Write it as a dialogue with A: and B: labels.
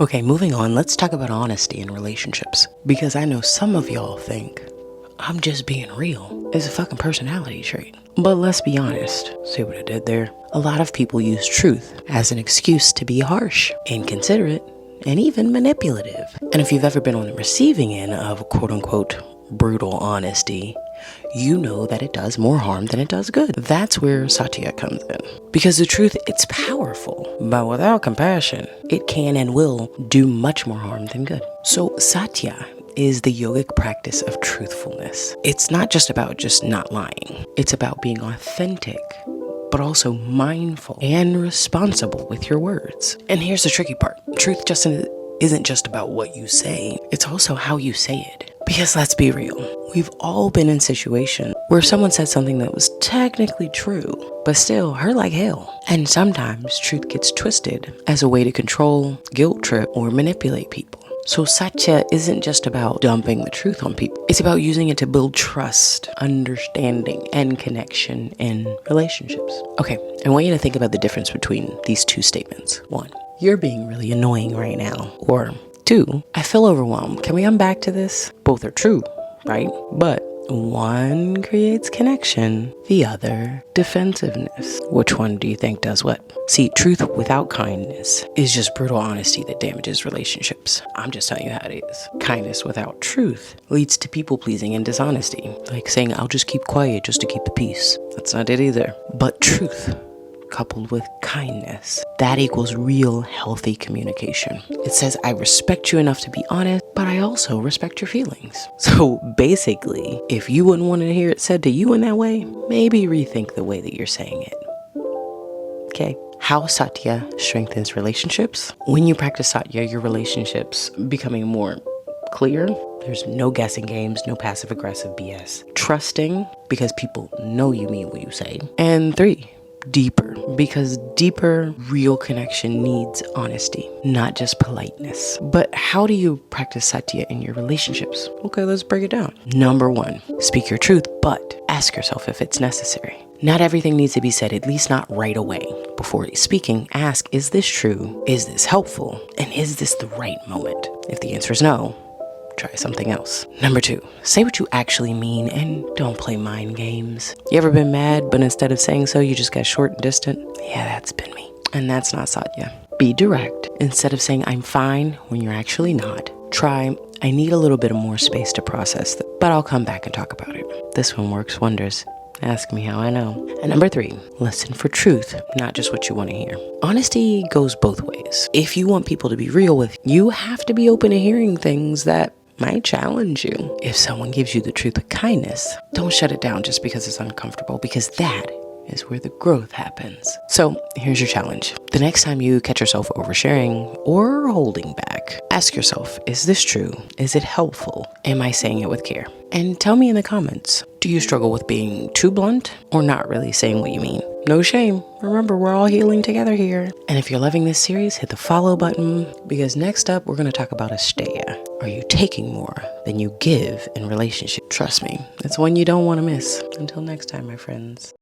A: Okay, moving on, let's talk about honesty in relationships. Because I know some of y'all think I'm just being real is a fucking personality trait. But let's be honest. See what I did there? A lot of people use truth as an excuse to be harsh, inconsiderate, and even manipulative. And if you've ever been on the receiving end of quote unquote brutal honesty, you know that it does more harm than it does good. That's where Satya comes in. Because the truth, it's powerful, but without compassion, it can and will do much more harm than good. So Satya is the yogic practice of truthfulness. It's not just about just not lying. It's about being authentic, but also mindful and responsible with your words. And here's the tricky part. Truth just isn't just about what you say. It's also how you say it. Because let's be real, we've all been in situations where someone said something that was technically true, but still hurt like hell. And sometimes truth gets twisted as a way to control, guilt trip, or manipulate people. So Satya isn't just about dumping the truth on people. It's about using it to build trust, understanding, and connection in relationships. Okay, I want you to think about the difference between these two statements. 1, you're being really annoying right now. Or 2, I feel overwhelmed. Can we come back to this? Both are true, right? But one creates connection, the other defensiveness. Which one do you think does what? See, truth without kindness is just brutal honesty that damages relationships. I'm just telling you how it is. Kindness without truth leads to people pleasing and dishonesty. Like saying, I'll just keep quiet just to keep the peace. That's not it either. But truth coupled with kindness, that equals real healthy communication. It says, I respect you enough to be honest, but I also respect your feelings. So basically, if you wouldn't want to hear it said to you in that way, maybe rethink the way that you're saying it. Okay. How Satya strengthens relationships. When you practice Satya, your relationships becoming more clear. There's no guessing games, no passive aggressive BS. Trusting, because people know you mean what you say. And 3, deeper, because deeper, real connection needs honesty, not just politeness. But how do you practice Satya in your relationships? Okay, let's break it down. Number 1, speak your truth, but ask yourself if it's necessary. Not everything needs to be said, at least not right away. Before speaking, ask, is this true? Is this helpful? And is this the right moment? If the answer is no, try something else. Number 2, say what you actually mean and don't play mind games. You ever been mad, but instead of saying so, you just got short and distant? Yeah, that's been me. And that's not Satya. Be direct. Instead of saying I'm fine when you're actually not, try, I need a little bit of more space to process this, but I'll come back and talk about it. This one works wonders. Ask me how I know. And number 3, listen for truth, not just what you want to hear. Honesty goes both ways. If you want people to be real with you, you have to be open to hearing things that might challenge you. If someone gives you the truth with kindness, don't shut it down just because it's uncomfortable, because that is where the growth happens. So here's your challenge. The next time you catch yourself oversharing or holding back, ask yourself, is this true? Is it helpful? Am I saying it with care? And tell me in the comments, do you struggle with being too blunt or not really saying what you mean? No shame. Remember, we're all healing together here. And if you're loving this series, hit the follow button, because next up, we're going to talk about Asteya. Are you taking more than you give in relationship? Trust me, it's one you don't want to miss. Until next time, my friends.